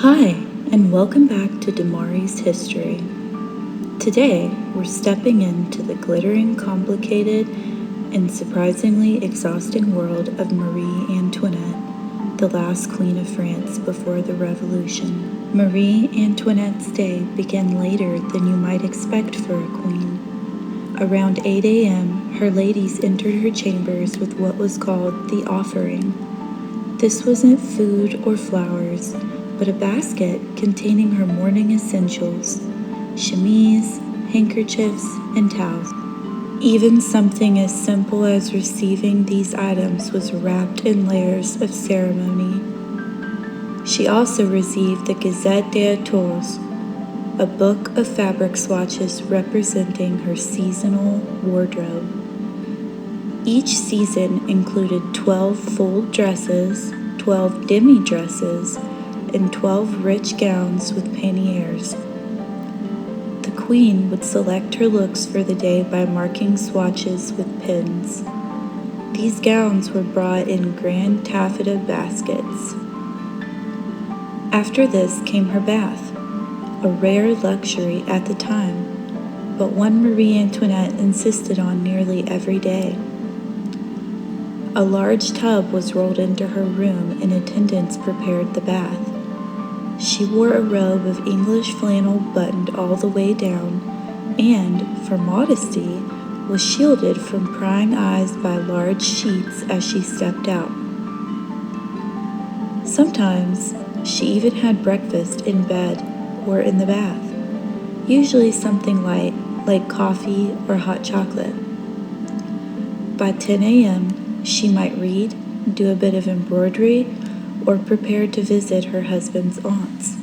Hi, and welcome back to Dmari's History. Today, we're stepping into the glittering, complicated, and surprisingly exhausting world of Marie Antoinette, the last queen of France before the Revolution. Marie Antoinette's day began later than you might expect for a queen. Around 8 a.m., her ladies entered her chambers with what was called the offering. This wasn't food or flowers, but a basket containing her morning essentials: chemise, handkerchiefs, and towels. Even something as simple as receiving these items was wrapped in layers of ceremony. She also received the Gazette des Tours, a book of fabric swatches representing her seasonal wardrobe. Each season included 12 full dresses, 12 demi-dresses, and 12 rich gowns with panniers. The queen would select her looks for the day by marking swatches with pins. These gowns were brought in grand taffeta baskets. After this came her bath, a rare luxury at the time, but one Marie Antoinette insisted on nearly every day. A large tub was rolled into her room and attendants prepared the bath. She wore a robe of English flannel buttoned all the way down and, for modesty, was shielded from prying eyes by large sheets as she stepped out. Sometimes, she even had breakfast in bed or in the bath, usually something light like coffee or hot chocolate. By 10 a.m., she might read, do a bit of embroidery, or prepare to visit her husband's aunts.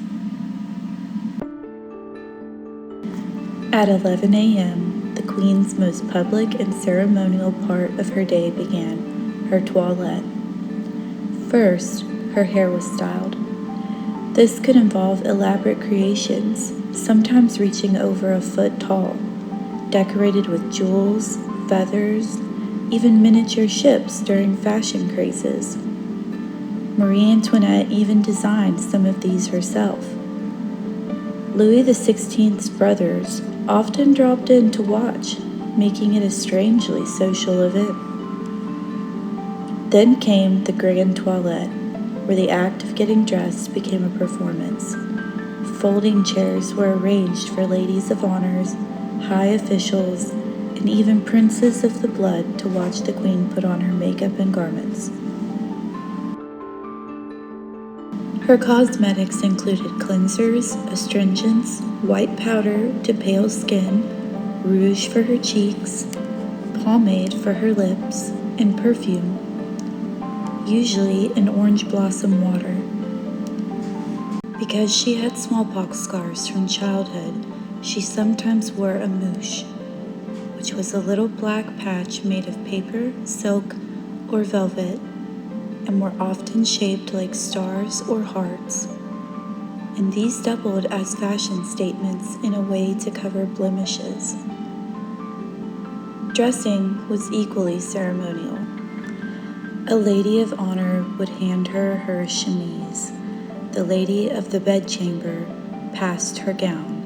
At 11 a.m., the queen's most public and ceremonial part of her day began, her toilette. First, her hair was styled. This could involve elaborate creations, sometimes reaching over a foot tall, decorated with jewels, feathers, even miniature ships during fashion crazes. Marie Antoinette even designed some of these herself. Louis XVI's brothers often dropped in to watch, making it a strangely social event. Then came the grand toilette, where the act of getting dressed became a performance. Folding chairs were arranged for ladies of honors, high officials, and even princes of the blood to watch the queen put on her makeup and garments. Her cosmetics included cleansers, astringents, white powder to pale skin, rouge for her cheeks, pomade for her lips, and perfume, usually an orange blossom water. Because she had smallpox scars from childhood, she sometimes wore a mouche, which was a little black patch made of paper, silk, or velvet, and were often shaped like stars or hearts. And these doubled as fashion statements in a way to cover blemishes. Dressing was equally ceremonial. A lady of honor would hand her her chemise. The lady of the bedchamber passed her gown.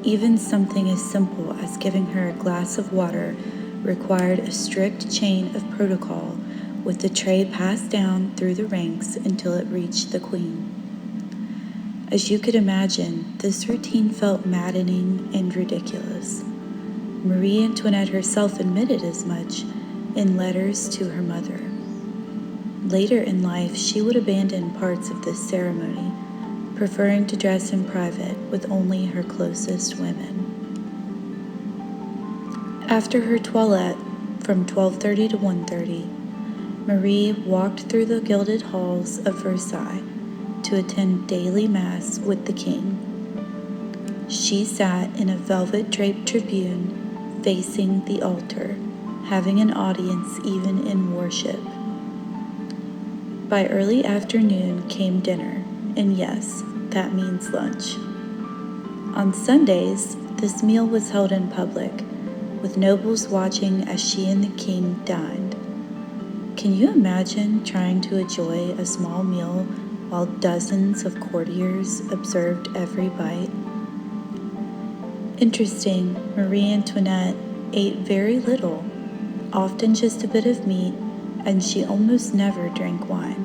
Even something as simple as giving her a glass of water required a strict chain of protocol, with the tray passed down through the ranks until it reached the queen. As you could imagine, this routine felt maddening and ridiculous. Marie Antoinette herself admitted as much in letters to her mother. Later in life, she would abandon parts of this ceremony, preferring to dress in private with only her closest women. After her toilette, from 12:30 to 1:30, Marie walked through the gilded halls of Versailles to attend daily mass with the king. She sat in a velvet-draped tribune facing the altar, having an audience even in worship. By early afternoon came dinner, and yes, that means lunch. On Sundays, this meal was held in public, with nobles watching as she and the king dined. Can you imagine trying to enjoy a small meal while dozens of courtiers observed every bite. Interesting, Marie Antoinette ate very little, often just a bit of meat, and she almost never drank wine.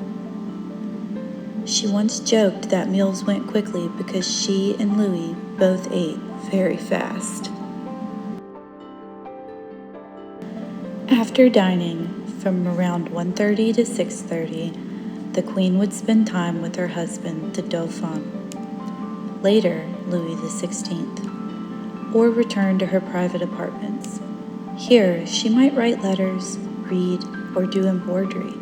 She once joked that meals went quickly because she and Louis both ate very fast. After dining, from around 1:30 to 6:30, the Queen would spend time with her husband, the Dauphin, later Louis XVI, or return to her private apartments. Here, she might write letters, read, or do embroidery.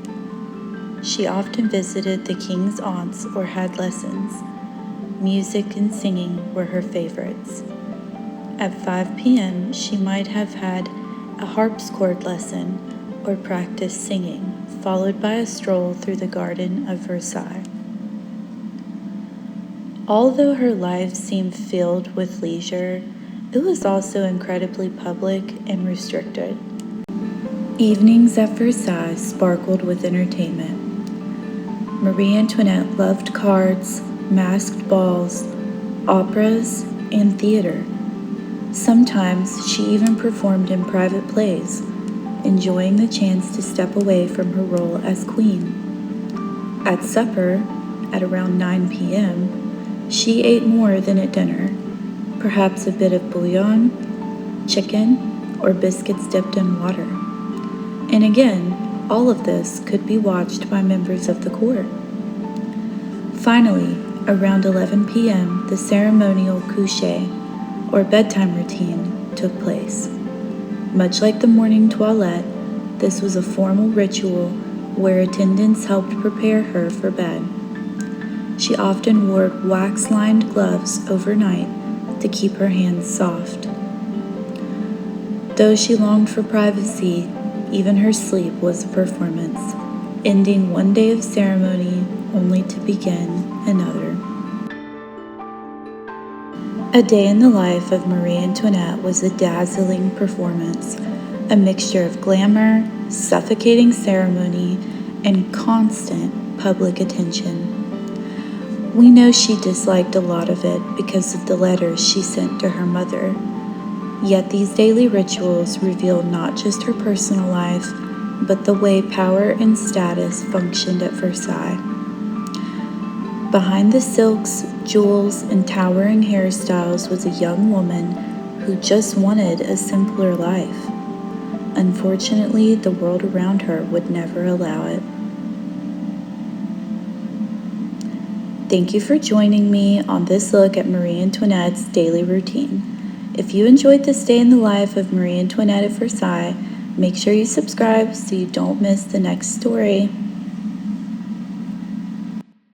She often visited the king's aunts or had lessons. Music and singing were her favorites. At 5 p.m., she might have had a harpsichord lesson or practice singing, followed by a stroll through the garden of Versailles. Although her life seemed filled with leisure, it was also incredibly public and restricted. Evenings at Versailles sparkled with entertainment. Marie Antoinette loved cards, masked balls, operas, and theater. Sometimes she even performed in private plays, enjoying the chance to step away from her role as queen. At supper, at around 9 p.m., she ate more than at dinner, perhaps a bit of bouillon, chicken, or biscuits dipped in water. And again, all of this could be watched by members of the court. Finally, around 11 p.m., the ceremonial coucher, or bedtime routine, took place. Much like the morning toilette, this was a formal ritual where attendants helped prepare her for bed. She often wore wax-lined gloves overnight to keep her hands soft. Though she longed for privacy, even her sleep was a performance, ending one day of ceremony only to begin another. A day in the life of Marie Antoinette was a dazzling performance, a mixture of glamour, suffocating ceremony, and constant public attention. We know she disliked a lot of it because of the letters she sent to her mother. Yet these daily rituals reveal not just her personal life, but the way power and status functioned at Versailles. Behind the silks, jewels, and towering hairstyles was a young woman who just wanted a simpler life. Unfortunately, the world around her would never allow it. Thank you for joining me on this look at Marie Antoinette's daily routine. If you enjoyed this day in the life of Marie Antoinette at Versailles, make sure you subscribe so you don't miss the next story.